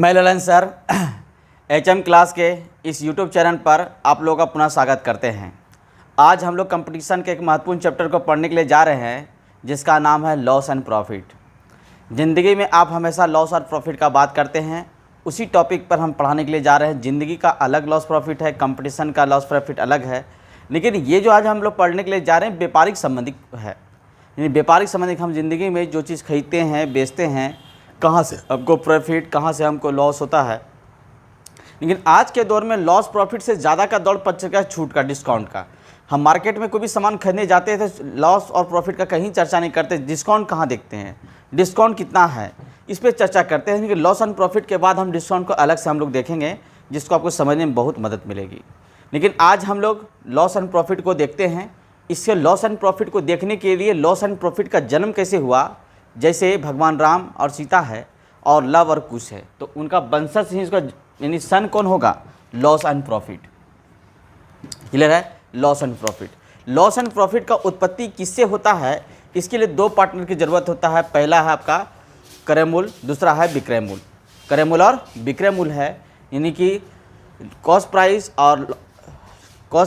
मैं Lalan sir HM class के इस यूट्यूब चैनल पर आप लोगों का पुनः स्वागत करते हैं। आज हम लोग कंपटीशन के एक महत्वपूर्ण चैप्टर को पढ़ने के लिए जा रहे हैं जिसका नाम है लॉस एंड प्रॉफिट। ज़िंदगी में आप हमेशा लॉस और प्रॉफिट का बात करते हैं, उसी टॉपिक पर हम पढ़ाने के लिए जा रहे हैं। ज़िंदगी का अलग लॉस प्रॉफिट है, कंपटीशन का लॉस प्रॉफिट अलग है, लेकिन ये जो आज हम लोग पढ़ने के लिए जा रहे हैं व्यापारिक संबंधित है। यानी व्यापारिक संबंधित हम ज़िंदगी में जो चीज़ खरीदते हैं, बेचते हैं, कहाँ से हमको प्रॉफिट, कहाँ से हमको लॉस होता है। लेकिन आज के दौर में लॉस प्रॉफिट से ज़्यादा का दौड़ पड़ चुका है छूट का, डिस्काउंट का। हम मार्केट में कोई भी सामान खरीदने जाते थे, लॉस और प्रॉफिट का कहीं चर्चा नहीं करते। डिस्काउंट कहाँ देखते हैं, डिस्काउंट कितना है, इस पर चर्चा करते हैं। लेकिन लॉस एंड प्रॉफिट के बाद हम डिस्काउंट को अलग से हम लोग देखेंगे, जिसको आपको समझने में बहुत मदद मिलेगी। लेकिन आज हम लोग लॉस एंड प्रॉफिट को देखते हैं। इससे लॉस एंड प्रॉफिट को देखने के लिए लॉस एंड प्रॉफिट का जन्म कैसे हुआ, जैसे भगवान राम और सीता है और लव और कुश है, तो उनका वंशज ही इसका यानी सन कौन होगा, लॉस एंड प्रॉफिट। क्लियर है, loss and profit. Loss and profit का उत्पत्ति किससे होता है, इसके लिए दो पार्टनर की ज़रूरत होता है। पहला है आपका क्रय मूल्य, दूसरा है विक्रय मूल्य। क्रय मूल्य और विक्रय मूल्य है यानी कि कॉस्ट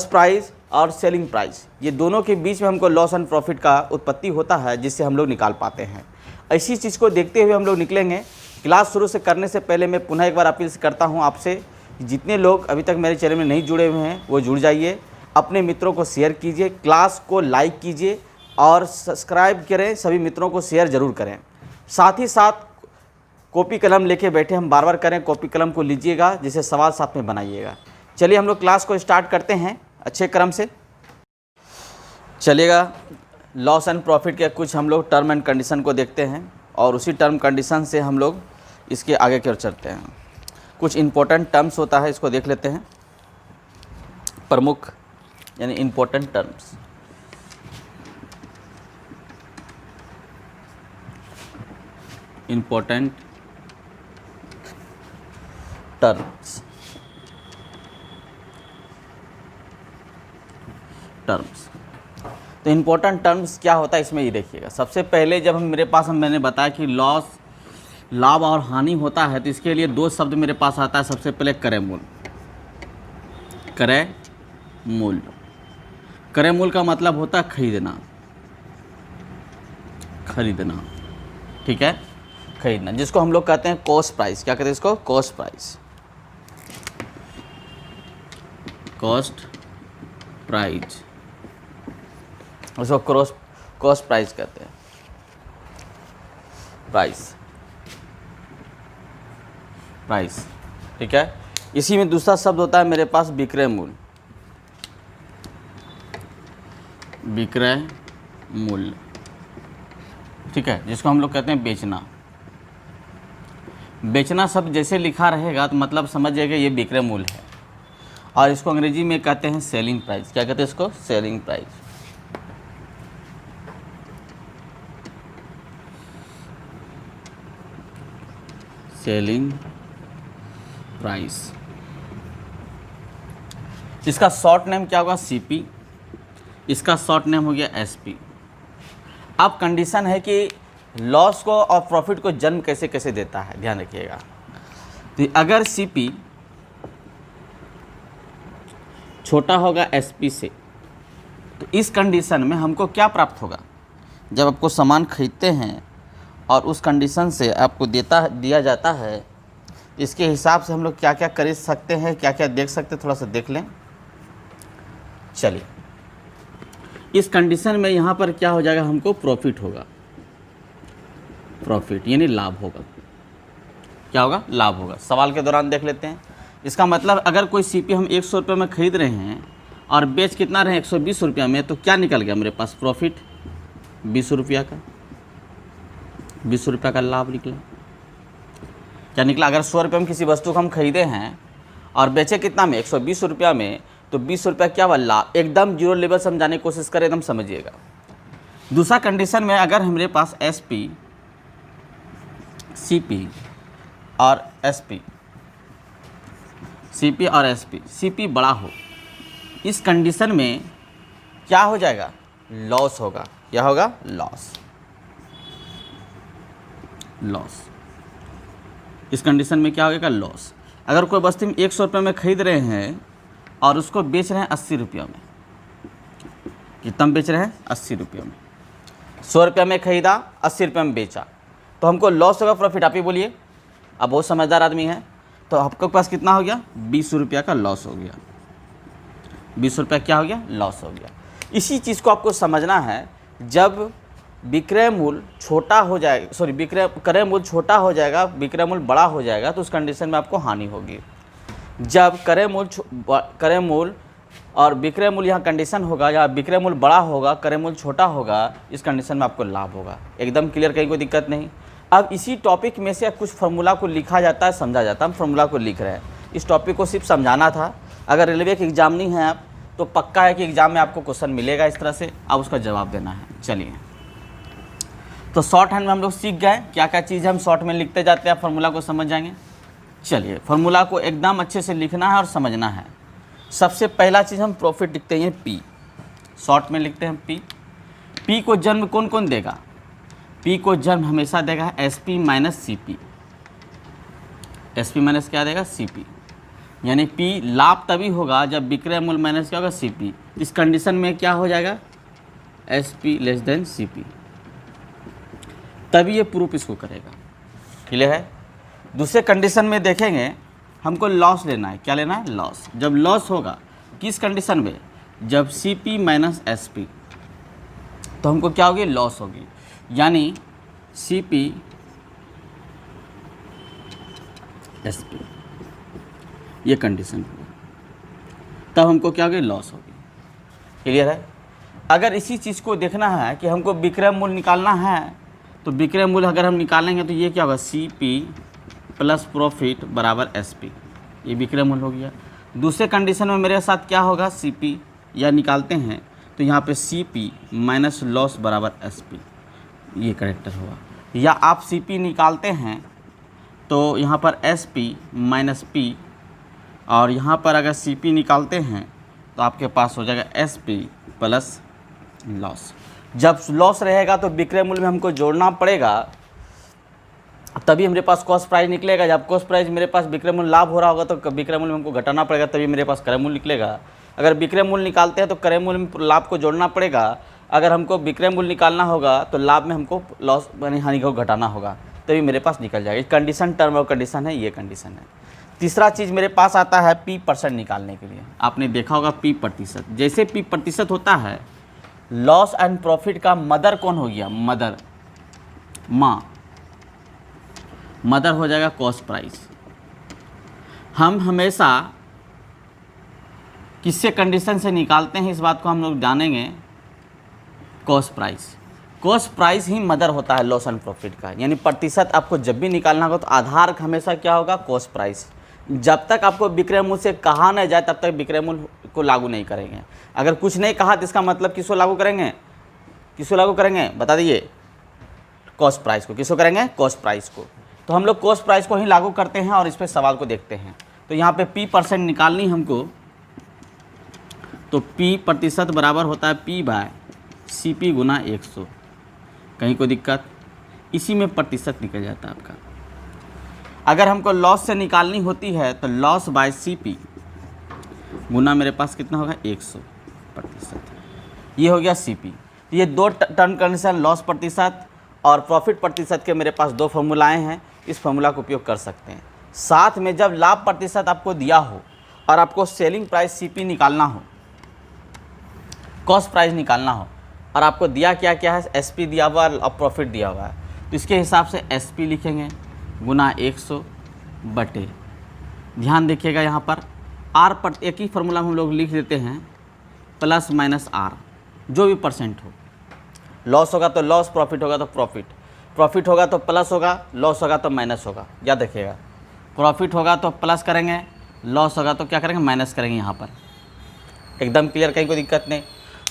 प्राइस और सेलिंग प्राइस, ये दोनों के बीच में हमको लॉस एंड प्रॉफिट का उत्पत्ति होता है, जिससे हम लोग निकाल पाते हैं। ऐसी चीज़ को देखते हुए हम लोग निकलेंगे। क्लास शुरू से करने से पहले मैं पुनः एक बार अपील करता हूं आपसे, जितने लोग अभी तक मेरे चैनल में नहीं जुड़े हुए हैं वो जुड़ जाइए, अपने मित्रों को शेयर कीजिए, क्लास को लाइक कीजिए और सब्सक्राइब करें। सभी मित्रों को शेयर ज़रूर करें। साथ ही साथ कॉपी कलम लेके बैठे हम बार बार करें, कॉपी कलम को लीजिएगा, जिसे सवाल साथ में बनाइएगा। चलिए हम लोग क्लास को स्टार्ट करते हैं अच्छे क्रम से। चलिएगा, लॉस एंड प्रॉफिट के कुछ हम लोग टर्म एंड कंडीशन को देखते हैं और उसी टर्म कंडीशन से हम लोग इसके आगे की ओर चलते हैं। कुछ इम्पोर्टेंट टर्म्स होता है, इसको देख लेते हैं। प्रमुख यानी इम्पोर्टेंट टर्म्स। इम्पोर्टेंट टर्म्स तो इम्पोर्टेंट टर्म्स क्या होता है इसमें ये देखिएगा। सबसे पहले जब मैंने बताया कि लॉस, लाभ और हानि होता है, तो इसके लिए दो शब्द मेरे पास आता है। सबसे पहले क्रय मूल्य। क्रय मूल्य, क्रय मूल्य का मतलब होता है खरीदना, खरीदना, ठीक है, खरीदना, जिसको हम लोग कहते हैं कॉस्ट प्राइस। क्या कहते हैं इसको, कॉस्ट प्राइस, कॉस्ट प्राइस, उसको कॉस्ट प्राइस कहते हैं, प्राइस, ठीक है। इसी में दूसरा शब्द होता है मेरे पास विक्रय मूल्य। विक्रय मूल्य, ठीक है, जिसको हम लोग कहते हैं बेचना। बेचना शब्द जैसे लिखा रहेगा तो मतलब समझ जाइएगा ये विक्रय मूल्य है। और इसको अंग्रेजी में कहते हैं सेलिंग प्राइस। क्या कहते हैं इसको, सेलिंग प्राइस। सेलिंग प्राइस, इसका शॉर्ट नेम क्या होगा, सीपी। इसका शॉर्ट नेम हो गया एसपी। अब कंडीशन है कि लॉस को और प्रॉफिट को जन्म कैसे कैसे देता है, ध्यान रखिएगा। तो अगर सीपी छोटा होगा एसपी से, तो इस कंडीशन में हमको क्या प्राप्त होगा, जब आपको सामान खरीदते हैं और उस कंडीशन से आपको दिया जाता है, इसके हिसाब से हम लोग क्या क्या खरीद सकते हैं, क्या क्या देख सकते हैं, थोड़ा सा देख लें। चलिए, इस कंडीशन में यहाँ पर क्या हो जाएगा, हमको प्रॉफिट होगा। प्रॉफिट यानी लाभ होगा। क्या होगा, लाभ होगा। सवाल के दौरान देख लेते हैं। इसका मतलब अगर कोई सीपी हम 100 रुपये में खरीद रहे हैं और बेच कितना रहे 120 रुपया में, तो क्या निकल गया मेरे पास, प्रॉफिट 20 रुपया का, 20 रुपया का लाभ निकला। क्या निकला, अगर 100 रुपये में किसी वस्तु को हम खरीदे हैं और बेचे कितना में, 120 रुपया में, तो 20 रुपया क्या हुआ, लाभ। एकदम जीरो लेवल समझाने की कोशिश करें, एकदम समझिएगा। दूसरा कंडीशन में अगर हमारे पास एसपी, सीपी और एसपी, सीपी और एसपी, सीपी बड़ा हो, इस कंडीशन में क्या हो जाएगा, लॉस होगा। क्या होगा, लॉस। इस कंडीशन में क्या होगा? लॉस। अगर कोई वस्तु हम 100 रुपये में खरीद रहे हैं और उसको बेच रहे हैं 80 रुपये में, कितना बेच रहे हैं? 80 रुपये में। 100 रुपये में खरीदा, 80 रुपये में बेचा, तो हमको लॉस होगा प्रॉफिट? आप ही बोलिए। अब बहुत समझदार आदमी है, तो आपके पास कितना हो गया? 20 रुपया का लॉस हो गया। 20 रुपया क्या हो गया? लॉस हो गया। इसी चीज़ को आपको समझना है। जब विक्रय मूल्य छोटा हो जाएगा, क्रय मूल्य छोटा हो जाएगा, विक्रय मूल्य बड़ा हो जाएगा, तो उस कंडीशन में आपको हानि होगी। जब क्रय मूल्य और विक्रय मूल्य यहाँ कंडीशन होगा, या विक्रय मूल्य बड़ा होगा, क्रय मूल्य छोटा होगा, इस कंडीशन में आपको लाभ होगा। एकदम क्लियर, कहीं कोई दिक्कत नहीं। अब इसी टॉपिक में से कुछ फार्मूला को लिखा जाता है, समझा जाता है। हम फार्मूला को लिख रहे हैं, इस टॉपिक को सिर्फ समझाना था। अगर रेलवे के एग्जाम नहीं है आप, तो पक्का है कि एग्जाम में आपको क्वेश्चन मिलेगा इस तरह से, आप उसका जवाब देना है। चलिए, तो शॉर्ट हैंड में हम लोग सीख गए क्या क्या चीज़ हम शॉर्ट में लिखते जाते हैं, फार्मूला को समझ जाएंगे। चलिए, फार्मूला को एकदम अच्छे से लिखना है और समझना है। सबसे पहला चीज़ हम प्रॉफिट लिखते हैं पी, शॉर्ट में लिखते हैं पी। पी को जन्म कौन कौन देगा? पी को जन्म हमेशा देगा S P minus C P. S P minus क्या देगा? C P. यानी पी लाभ तभी होगा जब विक्रय मूल्य माइनस क्या होगा? C P. इस कंडीशन में क्या हो जाएगा? S P less than C P, तभी ये प्रूफ इसको करेगा। क्लियर है? दूसरे कंडीशन में देखेंगे, हमको लॉस लेना है। क्या लेना है? लॉस। जब लॉस होगा किस कंडीशन में? जब C P minus S P, तो हमको क्या होगी? लॉस होगी। यानी सी पी एस पी, ये कंडीशन होगी, तब हमको क्या होगी? लॉस होगी। क्लियर है? अगर इसी चीज़ को देखना है कि हमको विक्रय मूल्य निकालना है, तो विक्रय मूल्य अगर हम निकालेंगे तो ये क्या होगा? सी पी प्लस प्रॉफिट बराबर एस पी, ये विक्रय मूल्य हो गया। दूसरे कंडीशन में मेरे साथ क्या होगा? सी पी या निकालते हैं तो यहाँ पे सी पी माइनस लॉस बराबर एस पी, ये करेक्टर होगा। या आप सी पी निकालते हैं तो यहाँ पर एस पी माइनस पी, और यहाँ पर अगर सी पी निकालते हैं तो आपके पास हो जाएगा एस पी प्लस लॉस। जब लॉस रहेगा तो विक्रय मूल्य में हमको जोड़ना पड़ेगा, तभी मेरे पास कॉस्ट प्राइस निकलेगा। जब कॉस्ट प्राइस मेरे पास विक्रय मूल्य लाभ हो रहा होगा तो विक्रय मूल्य में हमको घटाना पड़ेगा, तभी मेरे पास क्रय मूल्य निकलेगा। अगर विक्रय मूल्य निकालते हैं तो क्रय मूल्य में लाभ को जोड़ना पड़ेगा। अगर हमको विक्रय मूल्य निकालना होगा तो लाभ में हमको लॉस यानी हानि को घटाना होगा, तभी मेरे पास निकल जाएगा। कंडीशन टर्म और कंडीशन है, ये कंडीशन है। तीसरा चीज़ मेरे पास आता है पी परसेंट निकालने के लिए। आपने देखा होगा पी प्रतिशत। जैसे पी प्रतिशत होता है, लॉस एंड प्रॉफिट का मदर कौन हो गया? मदर, माँ, मदर हो जाएगा कॉस्ट प्राइस। हम हमेशा किससे कंडीशन से निकालते हैं, इस बात को हम लोग जानेंगे। Cost price. कॉस्ट प्राइस ही मदर होता है लॉस एंड प्रॉफिट का। यानी प्रतिशत आपको जब भी निकालना होगा तो आधार हमेशा क्या होगा? Cost price. जब तक आपको विक्रय मूल्य से कहा न जाए तब तक विक्रय मूल्य को लागू नहीं करेंगे। अगर कुछ नहीं कहा तो इसका मतलब किसको लागू करेंगे? किसको लागू करेंगे? बता दीजिए। कॉस्ट प्राइस को। किसको करेंगे? कॉस्ट प्राइस को। तो हम लोग कॉस्ट प्राइस को ही लागू करते हैं और इस पर सवाल को देखते हैं। तो यहाँ पे पी परसेंट निकालनी हमको, तो पी प्रतिशत बराबर होता है पी बाय सी पी गुना 100। कहीं कोई दिक्कत? इसी में प्रतिशत निकल जाता है आपका। अगर हमको लॉस से निकालनी होती है तो लॉस बाय सी पी गुना मेरे पास कितना होगा? 100%। ये हो गया सी पी। ये दो टर्म कंडीशन, लॉस प्रतिशत और प्रॉफिट प्रतिशत के मेरे पास दो फॉर्मूलाएँ हैं। इस फॉर्मूला का उपयोग कर सकते हैं। साथ में जब लाभ प्रतिशत आपको दिया हो और आपको सेलिंग प्राइस सी पी निकालना हो, कॉस्ट प्राइस निकालना हो, और आपको दिया क्या क्या है? एस पी दिया हुआ और प्रॉफिट दिया हुआ है, तो इसके हिसाब से एस पी लिखेंगे गुना 100 बटे, ध्यान देखिएगा यहाँ पर आर पर एक ही फार्मूला हम लोग लिख देते हैं, प्लस माइनस आर, जो भी परसेंट हो। लॉस होगा तो लॉस, प्रॉफिट होगा तो प्रॉफिट, प्रॉफिट होगा तो प्लस होगा, लॉस होगा तो माइनस होगा। याद रखिएगा, प्रॉफिट होगा तो प्लस करेंगे, लॉस होगा तो क्या करेंगे? माइनस करेंगे। यहाँ पर एकदम क्लियर, कहीं कोई दिक्कत नहीं।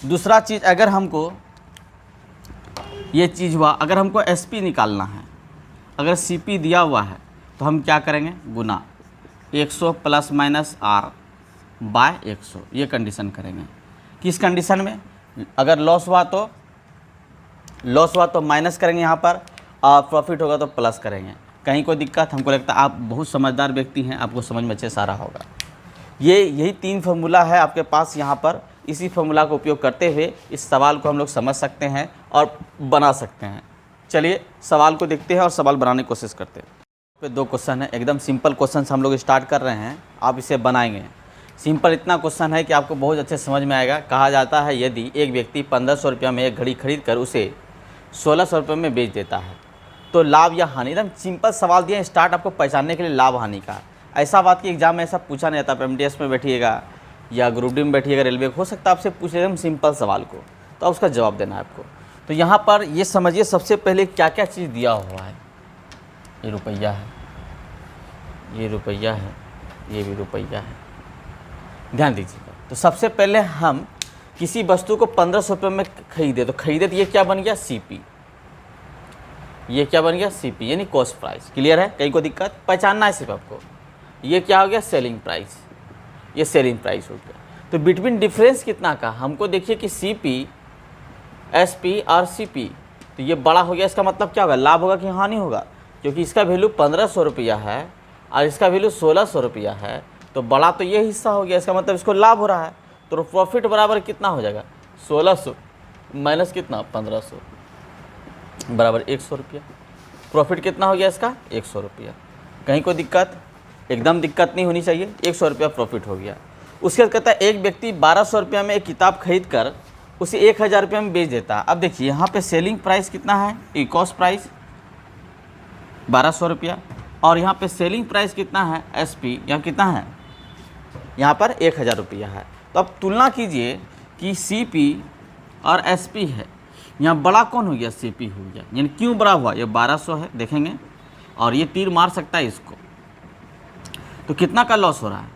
दूसरा चीज़, अगर हमको ये चीज़ हुआ, अगर हमको एसपी निकालना है, अगर सीपी दिया हुआ है तो हम क्या करेंगे? गुना 100 प्लस माइनस आर बाय 100, ये कंडीशन करेंगे। किस कंडीशन में? अगर लॉस हुआ तो माइनस करेंगे यहाँ पर, और प्रॉफिट होगा तो प्लस करेंगे। कहीं कोई दिक्कत? हमको लगता है आप बहुत समझदार व्यक्ति हैं, आपको समझ में अच्छे सारा होगा। यही 3 फार्मूला है आपके पास यहाँ पर। इसी फार्मूला का उपयोग करते हुए इस सवाल को हम लोग समझ सकते हैं और बना सकते हैं। चलिए सवाल को देखते हैं और सवाल बनाने की कोशिश करते हैं। पे 2 क्वेश्चन है, एकदम सिंपल क्वेश्चन हम लोग स्टार्ट कर रहे हैं। आप इसे बनाएंगे। सिंपल इतना क्वेश्चन है कि आपको बहुत अच्छे समझ में आएगा। कहा जाता है यदि एक व्यक्ति 1500 रुपया में एक घड़ी खरीद कर उसे 1600 रुपये में बेच देता है तो लाभ या हानि। एकदम सिंपल सवाल दिए स्टार्ट आपको पहचानने के लिए लाभ हानि का। ऐसा बात कि एग्जाम में ऐसा पूछा नहीं जाता। MTS में बैठिएगा या ग्रुप डी में बैठिएगा, रेलवे हो सकता है आपसे पूछे एकदम सिंपल सवाल को, तो उसका जवाब देना है आपको। तो यहाँ पर ये समझिए सबसे पहले क्या क्या चीज़ दिया हुआ है। ये रुपया है, ये रुपया है, ये भी रुपया है, ध्यान दीजिएगा। तो सबसे पहले हम किसी वस्तु को 1500 रुपये में खरीदे, तो खरीदे तो ये क्या बन गया? CP। ये क्या बन गया? CP यानी कॉस्ट प्राइस। क्लियर है? कहीं को दिक्कत? पहचानना है सिर्फ आपको। ये क्या हो गया? Selling price. ये सेलिंग प्राइस हो गया। तो बिटवीन डिफरेंस कितना का? हमको देखिए कि CP, SP और CP, तो ये बड़ा हो गया। इसका मतलब क्या होगा? लाभ होगा कि हानि होगा? क्योंकि इसका वैल्यू 1500 रुपया है और इसका वैल्यू 1600 रुपया है, तो बड़ा तो ये हिस्सा हो गया। इसका मतलब इसको लाभ हो रहा है। तो प्रॉफिट बराबर कितना हो जाएगा? 1600 माइनस कितना? 1500 बराबर 100 रुपया। प्रॉफिट कितना हो गया इसका? 100 रुपया। कहीं कोई दिक्कत? एकदम दिक्कत नहीं होनी चाहिए। 100 रुपया प्रॉफिट हो गया। उसके बाद कहता है एक व्यक्ति 1200 रुपया में एक किताब खरीद कर उसे 1000 रुपये में बेच देता है। अब देखिए यहाँ पे सेलिंग प्राइस कितना है? ई कॉस्ट प्राइस 1200 रुपया, और यहाँ पे सेलिंग प्राइस कितना है? SP, यहाँ कितना है? यहाँ पर 1000 रुपया है। तो अब तुलना कीजिए कि CP और SP है। यहाँ बड़ा कौन हो गया? CP हो गया। यानी क्यों बड़ा हुआ? ये 1200 है, देखेंगे, और ये तीर मार सकता है इसको। तो कितना का लॉस हो रहा है?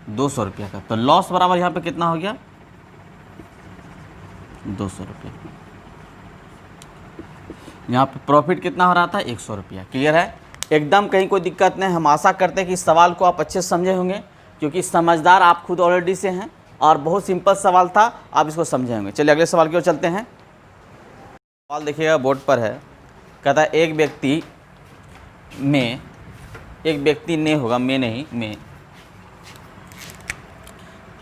200 रुपया का। तो लॉस बराबर यहाँ पे कितना हो गया? 200 रुपया। यहाँ पे प्रॉफिट कितना हो रहा था? 100 रुपया। क्लियर है? एकदम कहीं कोई दिक्कत नहीं। हम आशा करते हैं कि इस सवाल को आप अच्छे से समझे होंगे, क्योंकि समझदार आप खुद ऑलरेडी से हैं और बहुत सिंपल सवाल था, आप इसको समझे होंगे। चलिए अगले सवाल की ओर चलते हैं। सवाल देखिएगा बोर्ड पर है। कहता है एक व्यक्ति ने होगा, में नहीं, में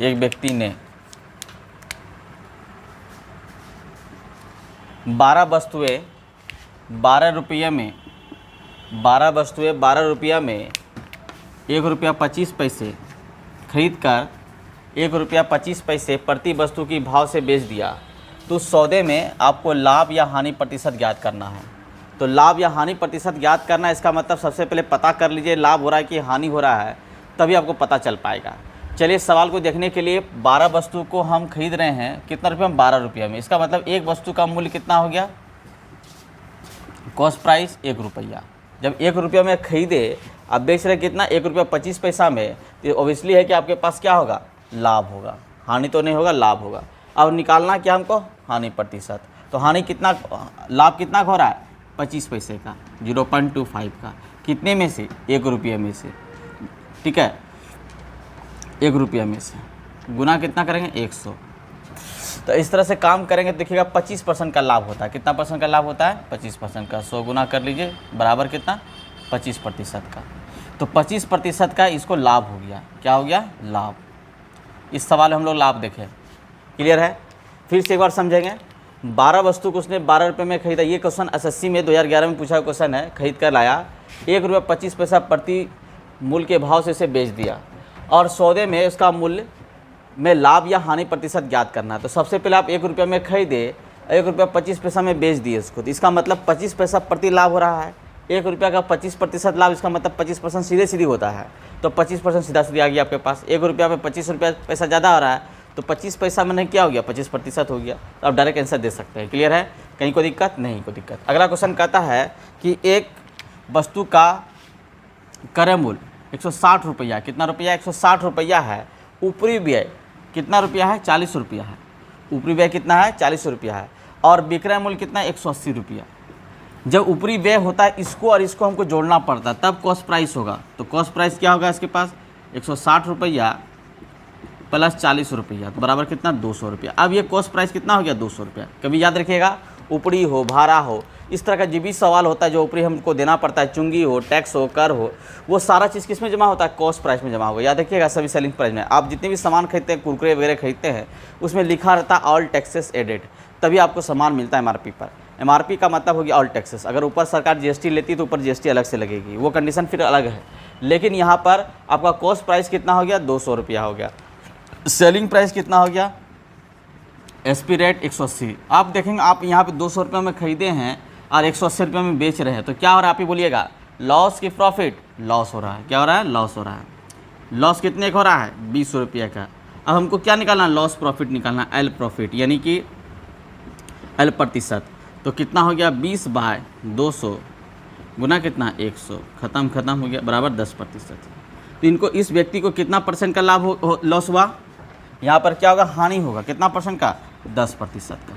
एक व्यक्ति ने 12 वस्तुएं 12 रुपये में 1 रुपया 25 पैसे खरीद कर 1 रुपया 25 पैसे प्रति वस्तु की भाव से बेच दिया। तो सौदे में आपको लाभ या हानि प्रतिशत ज्ञात करना है। तो लाभ या हानि प्रतिशत ज्ञात करना है, इसका मतलब सबसे पहले पता कर लीजिए लाभ हो रहा है कि हानि हो रहा है, तभी आपको पता चल पाएगा। चलिए सवाल को देखने के लिए 12 वस्तु को हम खरीद रहे हैं कितना रुपये में? 12 रुपये में। इसका मतलब एक वस्तु का मूल्य कितना हो गया? कॉस्ट प्राइस 1 रुपया। जब 1 रुपया में खरीदे, अब बेच रहे कितना? 1 रुपया 25 पैसा में, तो ऑब्वियसली है कि आपके पास क्या होगा? लाभ होगा। हानि तो नहीं होगा, लाभ होगा। अब निकालना क्या हमको? हानि प्रतिशत। तो हानि कितना, लाभ कितना हो रहा है? 25 पैसे का, 0.25 का। कितने में से? 1 रुपये में से। ठीक है, 1 रुपया में से गुना कितना करेंगे? 100। तो इस तरह से काम करेंगे तो देखिएगा 25% का लाभ होता है। कितना % का लाभ होता है? 25% का। 100 गुना कर लीजिए, बराबर कितना? 25% का। तो 25% का इसको लाभ हो गया। क्या हो गया? लाभ। इस सवाल में हम लोग लाभ देखें। क्लियर है? फिर से एक बार समझेंगे। 12 वस्तु को उसने 12 रुपये में खरीदा। ये क्वेश्चन SSC में 2011 में पूछा क्वेश्चन है। खरीद कर लाया, 1 रुपया 25 पैसा प्रति मूल्य के भाव से इसे बेच दिया, और सौदे में उसका मूल्य में लाभ या हानि प्रतिशत ज्ञात करना है। तो सबसे पहले आप 1 रुपये में खरीदे, 1 रुपया 25 पैसा में बेच दिए इसको, तो इसका मतलब 25 पैसा प्रति लाभ हो रहा है। 1 रुपया का 25% लाभ, इसका मतलब 25% सीधे होता है। तो 25% सीधा आ गया आपके पास। 1 रुपया में 25 रुपया पैसा ज़्यादा हो रहा है, तो 25 पैसा में क्या हो गया? 25% हो गया। तो आप डायरेक्ट आंसर दे सकते हैं। क्लियर है? कहीं कोई दिक्कत? नहीं कोई दिक्कत। अगला क्वेश्चन कहता है कि एक वस्तु का क्रय मूल्य 160 रुपया, कितना रुपया? 160 रुपया है। ऊपरी व्यय कितना रुपया है? 40 रुपया है। ऊपरी व्यय कितना है? 40 रुपया है। और विक्रय मूल्य कितना है? 180 रुपया। जब ऊपरी व्यय होता है इसको और इसको हमको जोड़ना पड़ता है, तब कॉस्ट प्राइस होगा। तो कॉस्ट प्राइस क्या होगा इसके पास? 160 रुपया प्लस 40 रुपया, तो बराबर कितना? 200 रुपया। अब ये कॉस्ट प्राइस कितना हो गया? 200 रुपया। कभी याद रखिएगा, ऊपरी हो, भाड़ा हो, इस तरह का जो भी सवाल होता है जो ऊपरी हमको देना पड़ता है, चुंगी हो, टैक्स हो, कर हो, वो सारा चीज़ किस में जमा होता है? कॉस्ट प्राइस में जमा होगा। याद रखिएगा सभी सेलिंग प्राइस में। आप जितने भी सामान खरीदते हैं, कुरकुरे वगैरह खरीदते हैं, उसमें लिखा रहता है ऑल टैक्सेस एडेड, तभी आपको सामान मिलता है MRP पर। MRP का मतलब होगी ऑल टैक्सेस। अगर ऊपर सरकार GST लेती है तो ऊपर GST अलग से लगेगी, वो कंडीशन फिर अलग है। लेकिन यहाँ पर आपका कॉस्ट प्राइस कितना हो गया? 200 रुपया हो गया। सेलिंग प्राइस कितना हो गया? SP rate 180। आप देखेंगे आप यहाँ पे 200 रुपये में खरीदे हैं और 180 रुपये में बेच रहे हैं, तो क्या हो रहा है? आप ही बोलिएगा, लॉस की प्रॉफिट? लॉस हो रहा है। क्या हो रहा है? लॉस हो रहा है। लॉस कितने का हो रहा है? 20 रुपये का। अब हमको क्या निकालना है? लॉस प्रॉफिट निकालना है, L प्रॉफिट, यानी कि L प्रतिशत। तो कितना हो गया? 20/200 गुना कितना? 100। ख़त्म हो गया, बराबर 10%। तो इनको, इस व्यक्ति को कितना % का लाभ लॉस हुआ? यहाँ पर क्या होगा? हानि होगा। कितना % का? 10% का।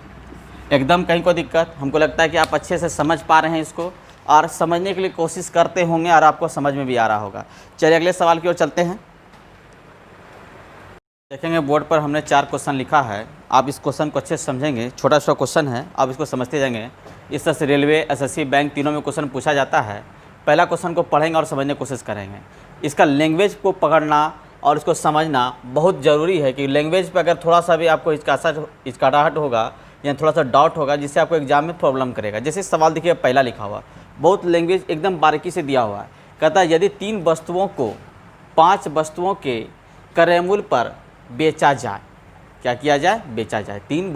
एकदम कहीं कोई दिक्कत? हमको लगता है कि आप अच्छे से समझ पा रहे हैं इसको और समझने के लिए कोशिश करते होंगे और आपको समझ में भी आ रहा होगा। चलिए अगले सवाल की ओर चलते हैं। देखेंगे बोर्ड पर हमने 4 क्वेश्चन लिखा है। आप इस क्वेश्चन को अच्छे से समझेंगे। छोटा सा क्वेश्चन है, आप इसको समझते जाएंगे। इस तरह से रेलवे, SSC, बैंक तीनों में क्वेश्चन पूछा जाता है। पहला क्वेश्चन को पढ़ेंगे और समझने की कोशिश करेंगे। इसका लैंग्वेज को पकड़ना और इसको समझना बहुत ज़रूरी है कि लैंग्वेज पे अगर थोड़ा सा भी आपको हिचकाहट होगा या थोड़ा सा डाउट होगा, जिससे आपको एग्जाम में प्रॉब्लम करेगा। जैसे सवाल देखिए पहला लिखा हुआ, बहुत लैंग्वेज एकदम बारीकी से दिया हुआ है। कहता है यदि 3 वस्तुओं को 5 वस्तुओं के क्रय मूल्य पर बेचा जाए, क्या किया जाए? बेचा जाए। 3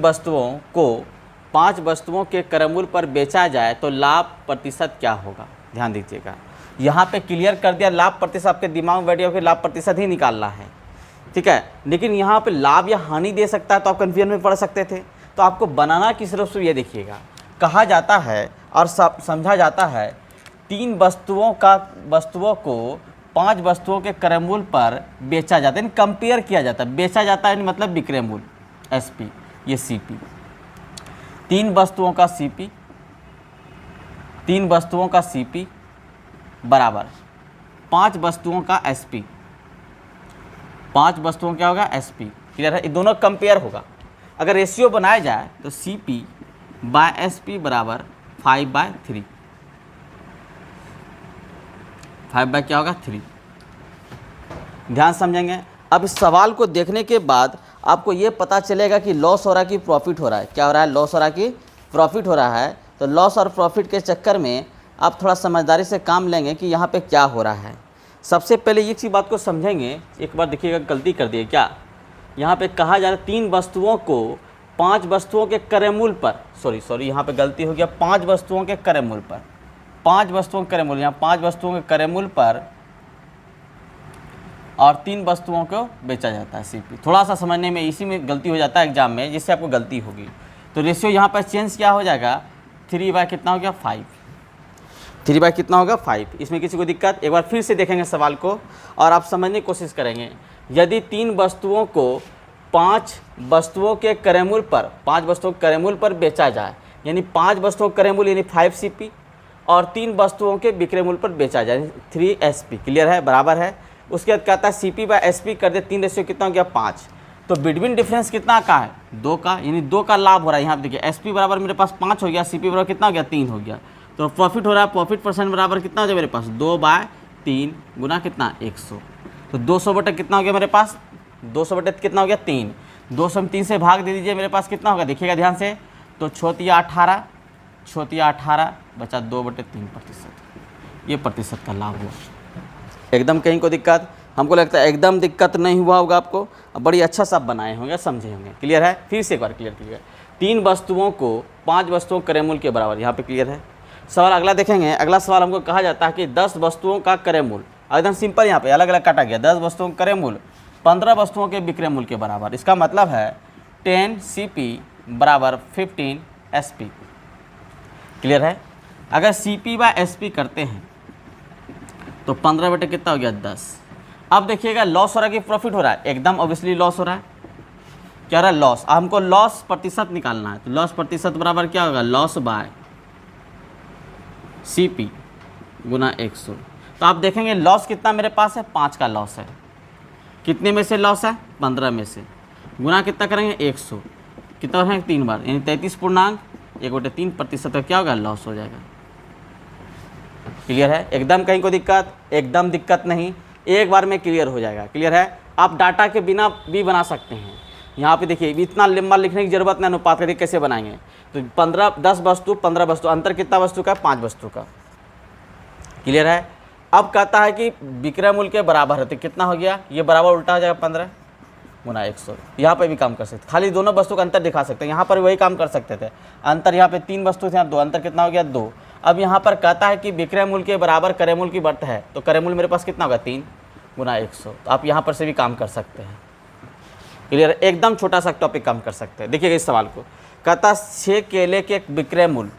वस्तुओं को 5 वस्तुओं के क्रय मूल्य पर बेचा जाए तो लाभ प्रतिशत क्या होगा? ध्यान दीजिएगा, यहाँ पे क्लियर कर दिया लाभ प्रतिशत। आपके दिमाग में बैठ गया कि लाभ प्रतिशत ही निकालना है, ठीक है। लेकिन यहाँ पे लाभ या हानि दे सकता है, तो आप कन्फ्यूजन में पड़ सकते थे। तो आपको बनाना की सिर्फ ये देखिएगा, कहा जाता है और समझा जाता है 3 वस्तुओं को 5 वस्तुओं के क्रय मूल्य पर बेचा जाता है, यानी कंपेयर किया जाता है। बेचा जाता है मतलब विक्रय मूल्य SP, ये CP। 3 वस्तुओं का CP बराबर 5 वस्तुओं का SP। 5 वस्तुओं क्या होगा? SP। क्लियर है? ये दोनों कंपेयर होगा। अगर रेशियो बनाया जाए तो CP/SP बराबर 5/3। 5 क्या होगा? 3। ध्यान समझेंगे। अब इस सवाल को देखने के बाद आपको ये पता चलेगा कि लॉस हो रहा है कि प्रॉफिट हो रहा है। क्या हो रहा है? लॉस हो रहा है कि प्रॉफिट हो रहा है। तो लॉस और प्रॉफिट के चक्कर में आप थोड़ा समझदारी से काम लेंगे कि यहाँ पे क्या हो रहा है। सबसे पहले एक सी बात को समझेंगे। एक बार देखिएगा, गलती कर दिए क्या? यहाँ पे कहा जा रहा है 3 वस्तुओं को 5 वस्तुओं के क्रय मूल्य पर, सॉरी यहाँ पे गलती हो गया, 5 वस्तुओं के क्रय मूल्य पर, 5 वस्तुओं के क्रय मूल्य, यहाँ 5 वस्तुओं के क्रय मूल्य पर और 3 वस्तुओं को बेचा जाता है CP। थोड़ा सा समझने में इसी में गलती हो जाता है एग्जाम में, जिससे आपको गलती होगी। तो रेशियो यहाँ पर चेंज क्या हो जाएगा? 3 कितना हो गया? 5। 3 कितना होगा? 5। इसमें किसी को दिक्कत? एक बार फिर से देखेंगे सवाल को और आप समझने की कोशिश करेंगे। यदि 3 वस्तुओं को 5 वस्तुओं के क्रय मूल्य पर, 5 वस्तुओं के क्रय मूल्य पर बेचा जाए, यानी 5 वस्तुओं के क्रय मूल्य यानी 5 CP, और 3 वस्तुओं के विक्रय मूल्य पर बेचा जाए 3 SP। क्लियर है? बराबर है। उसके बाद कहता है CP/SP कर दे, 3 रेशियो कितना हो गया? 5। तो बिटवीन डिफरेंस कितना का है? 2 का, यानी 2 का लाभ हो रहा है। यहाँ पे देखिए SP बराबर मेरे पास 5 हो गया, CP बराबर कितना हो गया? 3 हो गया। तो प्रॉफिट हो रहा है, प्रॉफिट % बराबर कितना हो गया मेरे पास? 2/3 गुना कितना? 100। तो 200 बटे कितना हो गया मेरे पास? 200 बटे कितना हो गया? 3। 200 में 3 से भाग दे दीजिए, मेरे पास कितना होगा? देखिएगा ध्यान से। तो 18 बचा 2/3%। ये प्रतिशत का लाभ हुआ। एकदम कहीं को दिक्कत? हमको लगता है एकदम दिक्कत नहीं हुआ होगा आपको। बड़ी अच्छा सा बनाए होंगे, समझे होंगे। क्लियर है? फिर से एक बार क्लियर कीजिएगा। 3 वस्तुओं को 5 वस्तुओं क्रय मूल्य के बराबर, यहाँ पे क्लियर है। सवाल अगला देखेंगे। अगला सवाल हमको कहा जाता है कि 10 वस्तुओं का क्रय मूल्य, एकदम सिंपल, यहाँ पे अलग अलग काटा गया। 10 वस्तुओं का क्रय मूल्य 15 वस्तुओं के विक्रय मूल्य के बराबर। इसका मतलब है 10 CP बराबर 15 SP। क्लियर है? अगर CP/SP करते हैं तो 15 बटे कितना हो गया? 10। अब देखिएगा लॉस हो रहा है कि प्रॉफिट हो रहा है? एकदम ऑब्वियसली लॉस हो रहा है। क्या हो रहा है? लॉस। हमको लॉस प्रतिशत निकालना है, तो लॉस प्रतिशत बराबर क्या होगा? लॉस बाय CP गुना 100। तो आप देखेंगे लॉस कितना मेरे पास है? 5 का लॉस है। कितने में से लॉस है? 15 में से। गुना कितना करेंगे? 100। कितना है? 3 बार, यानी 33.1 1/3% का क्या होगा, लॉस हो जाएगा। क्लियर है? एकदम कहीं को दिक्कत? एकदम दिक्कत नहीं, एक बार में क्लियर हो जाएगा। क्लियर है? आप डाटा के बिना भी बना सकते हैं। यहाँ पे देखिए इतना लंबा लिखने की जरूरत नहीं, अनुपात करके कैसे बनाएंगे। तो 10 वस्तु 15 वस्तु, अंतर कितना वस्तु का, 5 वस्तु का। क्लियर है? अब कहता है कि विक्रय मूल्य के बराबर है, तो कितना हो गया, ये बराबर उल्टा हो जाएगा 15 गुना 100। यहाँ पे भी काम कर सकते, खाली दोनों वस्तु का अंतर दिखा सकते हैं। यहाँ पर वही काम कर सकते थे, अंतर यहाँ पे 3 वस्तु थे, 2 अंतर कितना हो गया, 2। अब यहाँ पर कहता है कि विक्रय मूल्य के बराबर क्रय मूल्य की बढ़त है, तो क्रय मूल्य मेरे पास कितना होगा, 3 गुना 100। तो आप यहाँ पर से भी काम कर सकते हैं। क्लियर? एकदम छोटा सा टॉपिक काम कर सकते हैं। देखिएगा इस सवाल को, कहता 6 केले के विक्रय मूल्य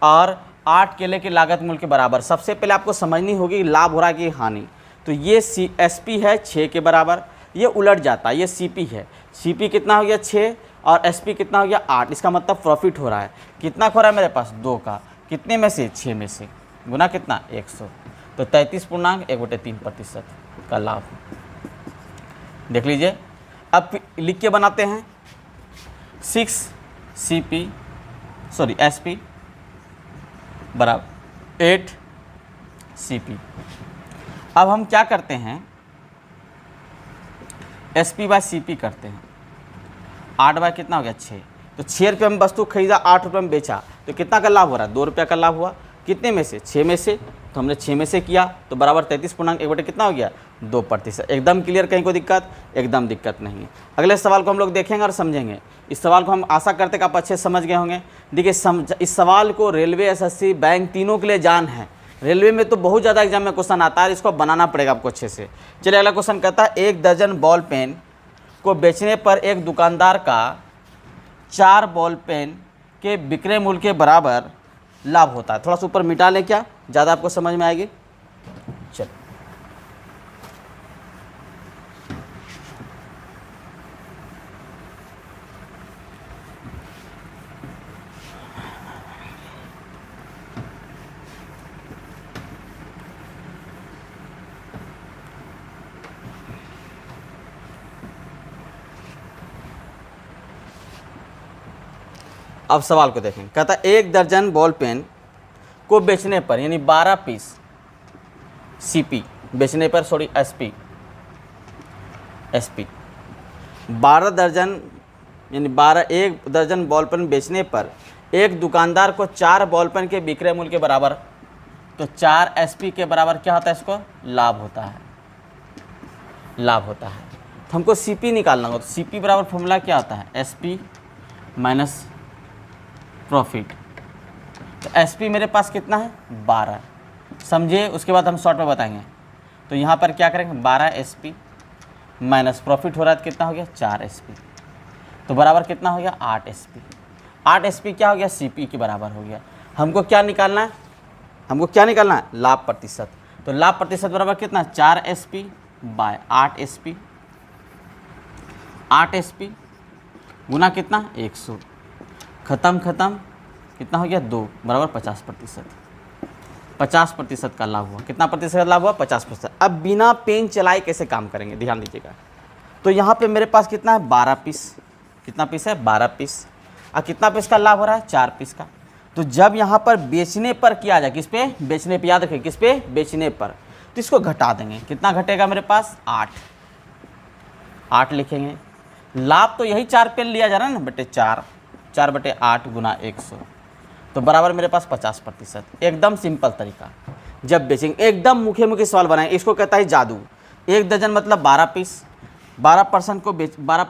और 8 केले के लागत मूल्य के बराबर। सबसे पहले आपको समझनी होगी लाभ हो रहा है कि हानि। तो ये SP है 6 के बराबर, ये उलट जाता है, ये CP है। CP कितना हो गया 6 और SP कितना हो गया 8। इसका मतलब प्रॉफिट हो रहा है, कितना हो रहा है मेरे पास, 2 का, कितने में से, 6 में से, गुना कितना, 100। तो 33.1/3% का लाभ। देख लीजिए, अब लिख के बनाते हैं 6 SP बराबर 8 CP। अब हम क्या करते हैं, SP/CP करते हैं। 8 बाय कितना हो गया, 6। तो 6 रुपये में वस्तु खरीदा, 8 रुपये में बेचा, तो कितना का लाभ हो रहा है, 2 रुपये का लाभ हुआ। कितने में से, 6 में से। तो हमने 6 में से किया, तो बराबर 33.1 कितना हो गया, 2%। एकदम क्लियर, कहीं को दिक्कत? एकदम दिक्कत नहीं है। अगले सवाल को हम लोग देखेंगे और समझेंगे। इस सवाल को हम आशा करते हैं कि आप अच्छे समझ गए होंगे। देखिए इस सवाल को रेलवे, SSC, बैंक तीनों के लिए जान है। रेलवे में तो बहुत ज़्यादा एग्जाम में क्वेश्चन आता है, इसको बनाना पड़ेगा आपको अच्छे से। चलिए अगला क्वेश्चन कहता है 1 दर्जन बॉल पेन को बेचने पर एक दुकानदार का 4 बॉल पेन के विक्रय मूल्य के बराबर लाभ होता है। थोड़ा सा ऊपर मिटा लें, क्या ज़्यादा आपको समझ में आएगी। चल अब सवाल को देखें, कहता है 1 दर्जन बॉल पेन को बेचने पर, यानी 12 पीस CP बेचने पर, सॉरी SP 12 दर्जन, यानी 1 दर्जन बॉल पेन बेचने पर एक दुकानदार को 4 बॉल पेन के विक्रय मूल्य के बराबर, तो 4 SP के बराबर क्या होता है, इसको लाभ होता है, लाभ होता है। तो हमको CP निकालना होगा, तो CP बराबर फॉर्मूला क्या होता है, SP माइनस प्रॉफिट। तो SP मेरे पास कितना है, 12, समझिए। उसके बाद हम शॉर्ट में बताएंगे। तो यहाँ पर क्या करेंगे, 12 SP माइनस प्रॉफिट हो रहा है, कितना हो गया, 4 SP, तो बराबर कितना हो गया, 8 SP। 8 SP क्या हो गया, CP के बराबर हो गया। हमको क्या निकालना है, हमको क्या निकालना है, लाभ प्रतिशत। तो लाभ प्रतिशत बराबर कितना, 4 SP बाय 8 SP, 8 SP गुना कितना, 100, खत्म कितना हो गया, 2 बराबर 50%। 50% का लाभ हुआ। कितना प्रतिशत लाभ हुआ, 50%। अब बिना पेन चलाए कैसे काम करेंगे, ध्यान दीजिएगा। तो यहाँ पे मेरे पास कितना है, 12 पीस। कितना पीस है, 12 पीस। और कितना पीस का लाभ हो रहा है, 4 पीस का। तो जब यहाँ पर बेचने पर किया जाए, किस पे, बेचने पे, याद रखिए किस पे, बेचने पर, तो इसको घटा देंगे। कितना घटेगा मेरे पास, 8 लिखेंगे। लाभ तो यही 4 पेन लिया जा रहा है ना, बटे 4/8 गुना 100, तो बराबर मेरे पास 50%। एकदम सिंपल तरीका। जब बेचेंगे, एकदम मुख्य सवाल बनाएंगे। इसको कहता है जादू। 1 दर्जन मतलब 12 पीस, 12% को 12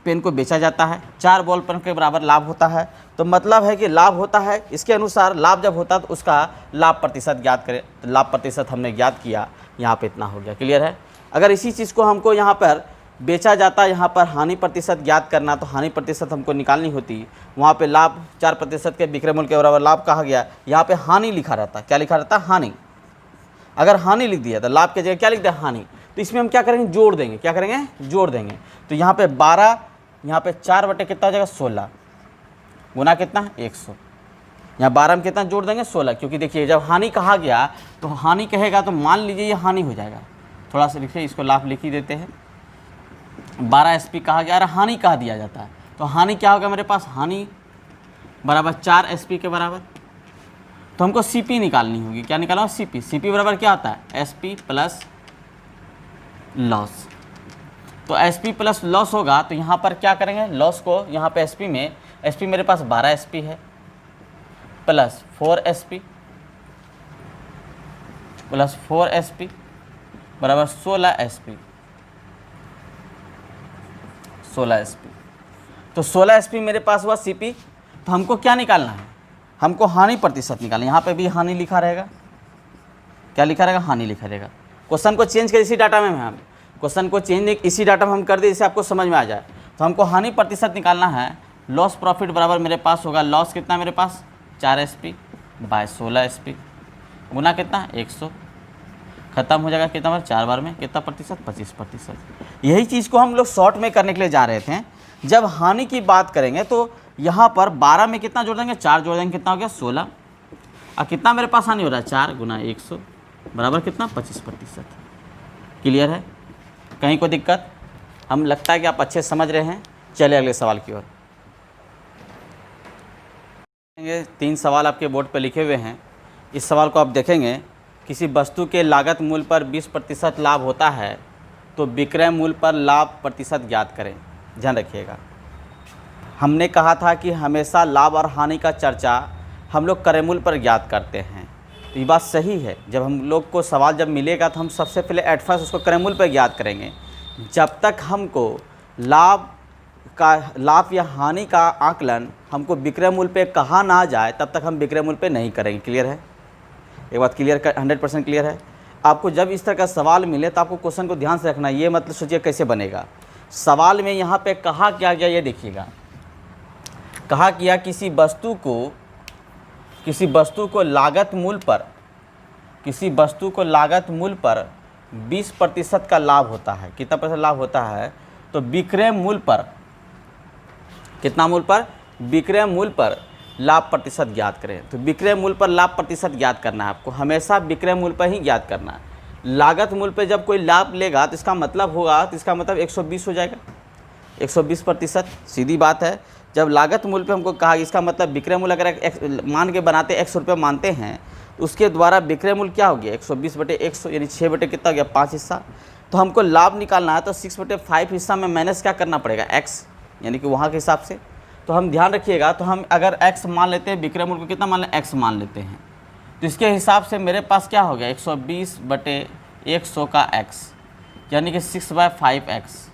पेन को बेचा जाता है, 4 बॉल पेन के बराबर लाभ होता है। तो मतलब है कि लाभ होता है, इसके अनुसार लाभ जब होता है तो उसका लाभ प्रतिशत ज्ञात करें। तो लाभ प्रतिशत हमने ज्ञात किया, यहाँ पे इतना हो गया। क्लियर है? अगर इसी चीज़ को हमको यहाँ पर बेचा जाता है, यहाँ पर हानि प्रतिशत ज्ञात करना, तो हानि प्रतिशत हमको निकालनी होती। वहाँ पे लाभ 4% के विक्रय मूल्य के बराबर लाभ कहा गया, यहाँ पे हानि लिखा रहता। क्या लिखा रहता, हानि। अगर हानि लिख दिया तो लाभ की जगह क्या लिख दिया, हानि। तो इसमें हम क्या करेंगे, जोड़ देंगे। क्या करेंगे, जोड़ देंगे। तो यहाँ पे 12, यहाँ पे 4 बटे कितना हो जाएगा, 16 गुना कितना, 100। यहाँ 12 में कितना जोड़ देंगे, 16, क्योंकि देखिए जब हानि कहा गया तो हानि कहेगा तो मान लीजिए ये हानि हो जाएगा। थोड़ा सा लिखिए, इसको लाभ लिख ही देते हैं। 12 SP कहा गया और हानि कहा दिया जाता है, तो हानि क्या होगा मेरे पास, हानि बराबर 4 SP के बराबर। तो हमको CP निकालनी होगी। क्या निकालना? CP। CP बराबर क्या होता है? SP plus loss. तो SP प्लस लॉस होगा तो यहाँ पर क्या करेंगे? लॉस को यहाँ पे SP में, SP मेरे पास 12 SP है प्लस 4 SP प्लस 4 SP बराबर 16 SP। 16 SP। तो 16 SP मेरे पास हुआ CP। तो हमको क्या निकालना है? हमको हानि प्रतिशत निकालना। यहाँ पे भी हानि लिखा रहेगा। क्या लिखा रहेगा? हानि लिखा रहेगा। क्वेश्चन को चेंज कर इसी डाटा में हम क्वेश्चन को चेंज इसी डाटा में हम कर दे, जिससे आपको समझ में आ जाए। तो हमको हानि प्रतिशत निकालना है। लॉस प्रॉफिट बराबर मेरे पास होगा, लॉस कितना मेरे पास? 4 SP बाय 16 SP गुना कितना? 100। खत्म हो जाएगा कितना बार? 4 बार में कितना प्रतिशत? 25%। यही चीज़ को हम लोग शॉर्ट में करने के लिए जा रहे थे। जब हानि की बात करेंगे तो यहाँ पर 12 में कितना जोड़ देंगे? 4 जोड़ देंगे, कितना हो गया? 16। और कितना मेरे पास हानि हो रहा है? 4 गुना 100 बराबर कितना? 25%। क्लियर है? कहीं कोई दिक्कत? हम लगता है कि आप अच्छे समझ रहे हैं। चलिए अगले सवाल की ओर। 3 सवाल आपके बोर्ड पर लिखे हुए हैं। इस सवाल को आप देखेंगे। किसी वस्तु के लागत मूल्य पर 20% लाभ होता है तो विक्रय मूल्य पर लाभ प्रतिशत ज्ञात करें। ध्यान रखिएगा, हमने कहा था कि हमेशा लाभ और हानि का चर्चा हम लोग क्रय मूल्य पर ज्ञात करते हैं। तो ये बात सही है। जब हम लोग को सवाल जब मिलेगा तो हम सबसे पहले एट फर्स्ट उसको क्रय मूल्य पर ज्ञात करेंगे। जब तक हमको लाभ या हानि का आकलन हमको विक्रय मूल्य पे कहा ना जाए तब तक हम विक्रय मूल्य पे नहीं करेंगे। क्लियर है? एक बात क्लियर, 100% क्लियर है। आपको जब इस तरह का सवाल मिले तो आपको क्वेश्चन को ध्यान से रखना। ये मतलब सोचिए कैसे बनेगा। सवाल में यहाँ पे कहा क्या गया ये देखिएगा। कहा गया किसी वस्तु को लागत मूल्य पर 20% का लाभ होता है। कितना % लाभ होता है? तो विक्रय मूल्य पर कितना मूल्य पर? विक्रय मूल्य पर लाभ प्रतिशत ज्ञात करें। तो विक्रय मूल्य पर लाभ प्रतिशत ज्ञात करना है आपको। हमेशा विक्रय मूल्य पर ही ज्ञात करना है। लागत मूल्य पे जब कोई लाभ लेगा तो इसका मतलब होगा, तो इसका मतलब 120 हो जाएगा। 120%। सीधी बात है। जब लागत मूल्य पे हमको कहा, इसका मतलब विक्रय मूल्य अगर मान के बनाते 100 रुपये मानते हैं तो उसके द्वारा विक्रय मूल्य क्या हो गया? 120/100 यानी 6 बटे कितना हो गया? 5 हिस्सा। तो हमको लाभ निकालना है तो 6/5 हिस्सा में माइनस क्या करना पड़ेगा? x, यानी कि वहाँ के हिसाब से। तो हम ध्यान रखिएगा। तो हम अगर x मान लेते हैं, विक्रय मूल्य को कितना मान लें? x मान लेते हैं। तो इसके हिसाब से मेरे पास क्या हो गया? 120/100 का x, यानी कि 6/5x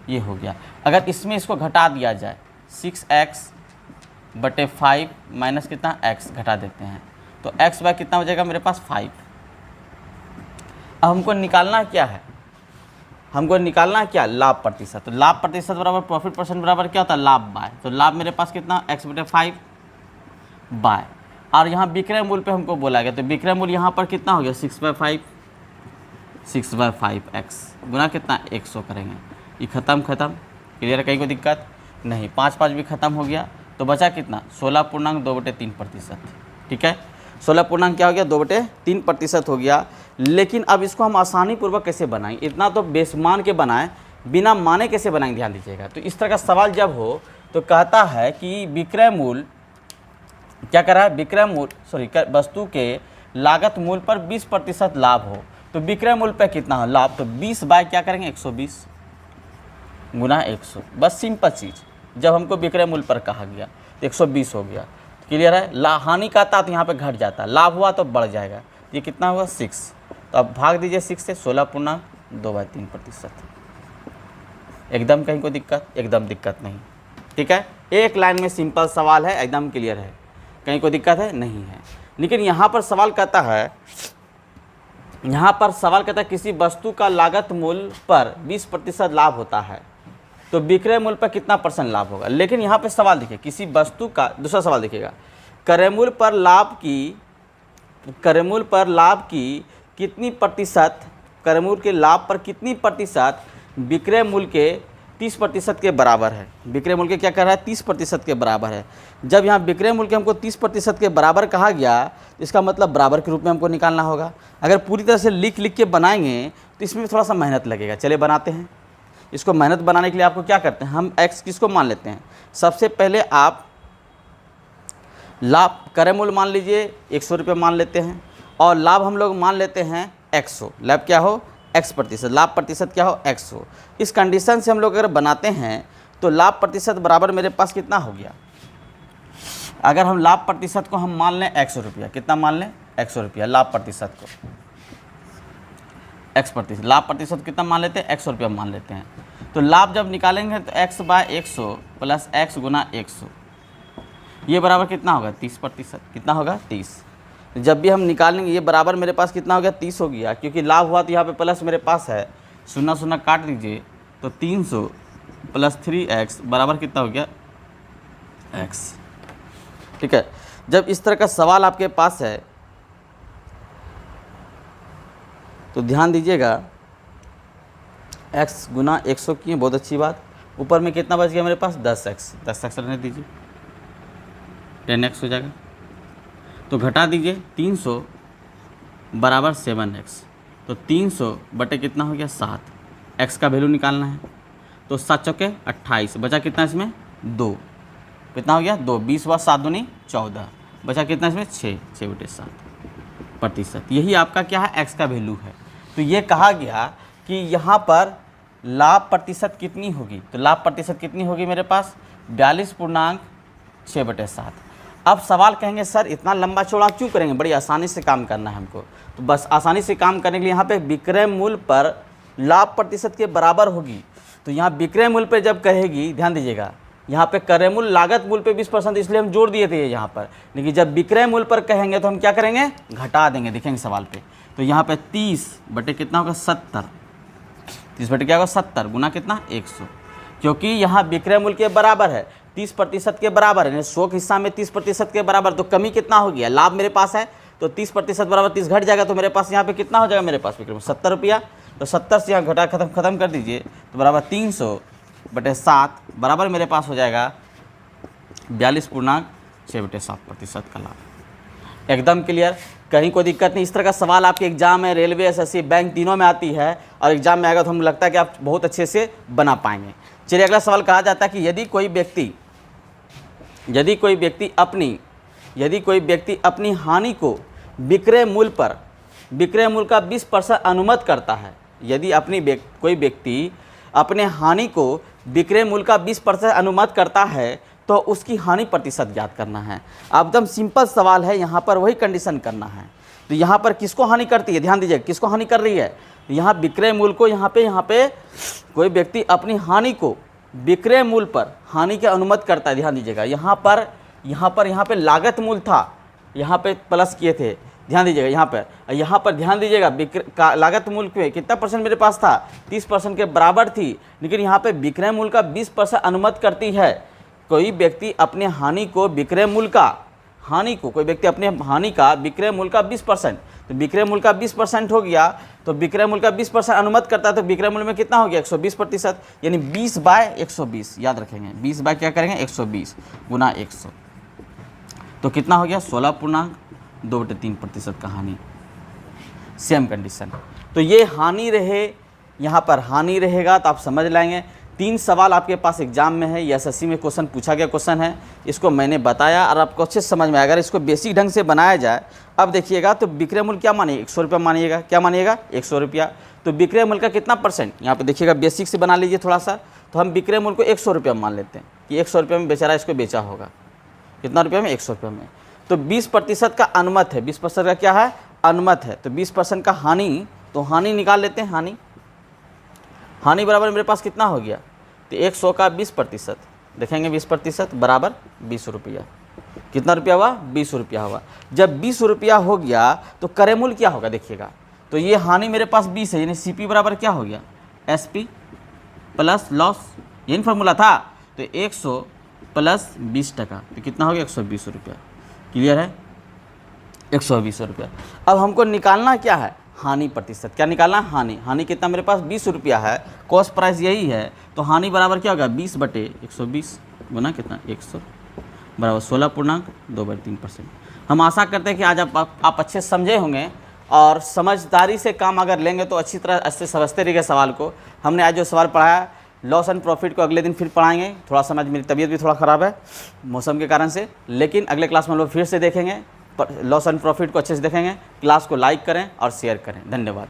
ये हो गया। अगर इसमें इसको घटा दिया जाए 6x/5 माइनस कितना? x घटा देते हैं तो x बाय कितना हो जाएगा मेरे पास? 5। अब हमको निकालना क्या है? हमको निकालना क्या? लाभ प्रतिशत। तो लाभ प्रतिशत बराबर प्रॉफिट परसेंट बराबर क्या होता है? लाभ बाय। तो लाभ मेरे पास कितना? x/5 bye. और यहाँ विक्रय मूल्य पे हमको बोला गया तो विक्रय मूल्य यहाँ पर कितना हो गया? 6/5x गुना कितना? 100 करेंगे। ये खत्म। क्लियर है? कहीं कोई दिक्कत नहीं। 5 भी खत्म हो गया तो बचा कितना? 16.2/3%। ठीक है, 16 क्या हो गया? 2/3% हो गया। लेकिन अब इसको हम आसानी पूर्वक कैसे बनाएंगे? इतना तो बेसमान के बनाएं, बिना माने कैसे बनाएंगे? ध्यान दीजिएगा। तो इस तरह का सवाल जब हो तो कहता है कि विक्रय मूल्य क्या कर रहा है? वस्तु के लागत मूल्य पर 20% लाभ हो तो विक्रय मूल्य पर कितना हो लाभ? तो 20 बाय क्या करेंगे? 120 गुना 100। बस सिंपल चीज़। जब हमको विक्रय मूल्य पर कहा गया तो 120 हो गया। क्लियर है? हानि का था तो यहाँ पे घट जाता, लाभ हुआ तो बढ़ जाएगा। ये कितना हुआ? 6। तो अब भाग दीजिए 6 से, 16.2/3%। एकदम कहीं कोई दिक्कत? एकदम दिक्कत नहीं। ठीक है, एक लाइन में सिंपल सवाल है, एकदम क्लियर है। कहीं कोई दिक्कत है? नहीं है। लेकिन यहाँ पर सवाल कहता है किसी वस्तु का लागत मूल्य पर 20% लाभ होता है तो विक्रय मूल्य पर कितना % लाभ होगा? लेकिन यहाँ पे सवाल देखिए, किसी वस्तु का, दूसरा सवाल देखिएगा, क्रय मूल्य पर लाभ की कितनी प्रतिशत, क्रय मूल्य के लाभ पर कितनी प्रतिशत विक्रय मूल्य के 30% के बराबर है? विक्रय मूल्य के क्या कर रहा है? 30% के बराबर है। जब यहाँ विक्रय मूल्य के हमको 30% के बराबर कहा गया तो इसका मतलब बराबर के रूप में हमको निकालना होगा। अगर पूरी तरह से लिख के बनाएंगे तो इसमें थोड़ा सा मेहनत लगेगा। चलिए बनाते हैं। इसको मेहनत बनाने के लिए आपको क्या करते हैं? हम x किसको मान लेते हैं? सबसे पहले आप लाभ क्रय मूल्य मान लीजिए 100 रुपये मान लेते हैं, और लाभ हम लोग मान लेते हैं 100। लाभ क्या हो, x प्रतिशत, लाभ प्रतिशत क्या हो, 100। इस कंडीशन से हम लोग अगर बनाते हैं तो लाभ प्रतिशत बराबर मेरे पास कितना हो गया, अगर हम लाभ प्रतिशत को हम मान लें 100 रुपया, कितना मान लें 100 रुपया लाभ प्रतिशत को, x प्रतिशत, लाभ प्रतिशत कितना मान लेते हैं 100 रुपया मान लेते हैं। तो लाभ जब निकालेंगे तो x/100 प्लस x गुना 100, ये बराबर कितना होगा 30%, कितना होगा 30। तो जब भी हम निकालेंगे ये बराबर मेरे पास कितना हो गया 30 हो गया, क्योंकि लाभ हुआ तो यहाँ पे प्लस मेरे पास है, 0 काट दीजिए तो 300 प्लस 3x बराबर कितना हो गया x। ठीक है, जब इस तरह का सवाल आपके पास है तो ध्यान दीजिएगा, x गुना 100 की बहुत अच्छी बात, ऊपर में कितना बच गया मेरे पास 10x रहने दीजिए, 10x हो जाएगा। तो घटा दीजिए 300 बराबर 7x, तो 300 बटे कितना हो गया 7, x का वैल्यू निकालना है। तो 7 चौके 28, बचा कितना इसमें 2, कितना हो गया 2, 20 व 7 दूनी 14, बचा कितना इसमें 6/7%। यही आपका क्या है x का वैल्यू है। तो ये कहा गया कि यहाँ पर लाभ प्रतिशत कितनी होगी, तो लाभ प्रतिशत कितनी होगी मेरे पास 42.6/7। अब सवाल कहेंगे सर इतना लंबा चौड़ा क्यों करेंगे, बड़ी आसानी से काम करना है हमको। तो बस आसानी से काम करने के लिए यहाँ पे विक्रय मूल्य पर लाभ प्रतिशत के बराबर होगी। तो यहाँ विक्रय मूल्य पे जब कहेगी, ध्यान दीजिएगा, यहाँ पे क्रय मूल्य लागत मूल्य पे 20%, इसलिए हम जोड़ दिए थे यहाँ पर, लेकिन जब विक्रय मूल्य पर कहेंगे तो हम क्या करेंगे, घटा देंगे। देखेंगे सवाल पे, तो यहाँ पे 30 बटे कितना होगा 70, 30 बटे क्या होगा 70 गुना कितना 100, क्योंकि यहाँ विक्रय मूल्य के बराबर है, 30% के बराबर है, 100 के हिस्सा में 30% के बराबर, तो कमी कितना हो गया, लाभ मेरे पास है तो 30% बराबर 30 घट जाएगा, तो मेरे पास यहाँ पे कितना हो जाएगा, मेरे पास विक्रय मूल्य 70 रुपया। तो 70 से यहाँ घटा खत्म कर दीजिए, तो बराबर 300/7 बराबर मेरे पास हो जाएगा 42.6/7% का लाभ। एकदम क्लियर, कहीं कोई दिक्कत नहीं। इस तरह का सवाल आपके एग्जाम में, रेलवे, एसएससी, बैंक तीनों में आती है, और एग्जाम में आएगा तो हमें लगता है कि आप बहुत अच्छे से बना पाएंगे। चलिए अगला सवाल कहा जाता है कि यदि कोई व्यक्ति अपनी हानि को विक्रय मूल्य का 20% अनुमत करता है, यदि कोई व्यक्ति अपने हानि को विक्रय मूल्य का 20% अनुमत करता है तो उसकी हानि प्रतिशत ज्ञात करना है। अब एकदम सिंपल सवाल है, यहाँ पर वही कंडीशन करना है। तो यहाँ पर किसको हानि करती है, ध्यान दीजिए, किसको हानि कर रही है, तो यहाँ विक्रय मूल्य को, यहाँ पे कोई व्यक्ति अपनी हानि को विक्रय मूल्य पर हानि की अनुमत करता है। ध्यान दीजिएगा, यहाँ पर लागत मूल्य था, यहाँ पे प्लस किए थे, ध्यान दीजिएगा, यहाँ पर ध्यान दीजिएगा, लागत मूल्य पे कितना परसेंट मेरे पास था, 30% के बराबर थी, लेकिन यहाँ पे विक्रय मूल्य का 20% अनुमत करती है। कोई व्यक्ति अपने हानि को विक्रय मूल्य का विक्रय मूल्य का 20%, तो विक्रय मूल्य का 20% हो गया, तो विक्रय मूल्य का 20% अनुमत करता है, तो विक्रय मूल्य में कितना हो गया 120%, यानी 20/120, याद रखेंगे 20 बाय क्या करेंगे 120 गुना 100, तो कितना हो गया 16.2/3% का हानि। सेम कंडीशन, तो ये हानि रहे, यहाँ पर हानि रहेगा, तो आप समझ लाएंगे। 3 सवाल आपके पास एग्जाम में है, ये एसएससी में क्वेश्चन पूछा गया क्वेश्चन है, इसको मैंने बताया और आपको अच्छे समझ में आएगा। अगर इसको बेसिक ढंग से बनाया जाए, अब देखिएगा, तो विक्रय मूल्य क्या मानिए 100 रुपया मानिएगा, क्या मानिएगा 100 रुपया, तो विक्रय मूल्य का कितना परसेंट, यहाँ पे देखिएगा बेसिक से बना लीजिए थोड़ा सा, तो हम विक्रय मूल्य को 100 रुपया मान लेते हैं कि 100 रुपये में बेचारा इसको बेचा होगा, कितना रुपये में 100 रुपये में, तो 20% का अनुमत है, 20% का क्या है अनुमत है, तो 20% का हानि, तो हानि निकाल लेते हैं। हानि बराबर मेरे पास कितना हो गया, तो 100 का 20%, देखेंगे 20% बराबर 20 रुपया, कितना रुपया हुआ 20 रुपया हुआ। जब 20 रुपया हो गया तो क्रय मूल्य क्या होगा, देखिएगा, तो ये हानि मेरे पास 20 है, यानी सीपी बराबर क्या हो गया एसपी प्लस लॉस, यही फार्मूला था, तो 100 प्लस 20%, तो कितना हो गया 120 रुपया। क्लियर है, 120 रुपया। अब हमको निकालना क्या है, हानि प्रतिशत, क्या निकालना है हानि कितना मेरे पास 20 रुपया है, कॉस्ट प्राइस यही है, तो हानि बराबर क्या होगा 20/120 गुना कितना 100 बराबर 16.2/3%। हम आशा करते हैं कि आज आप अच्छे समझे होंगे, और समझदारी से काम अगर लेंगे तो अच्छी तरह से समझते रहिएगा सवाल को। हमने आज जो सवाल पढ़ाया लॉस एंड प्रॉफिट को अगले दिन फिर पढ़ाएंगे। थोड़ा सा मेरी तबीयत भी थोड़ा ख़राब है मौसम के कारण से, लेकिन अगले क्लास में हम लोग फिर से देखेंगे, लॉस एंड प्रॉफिट को अच्छे से देखेंगे। क्लास को लाइक करें और शेयर करें। धन्यवाद।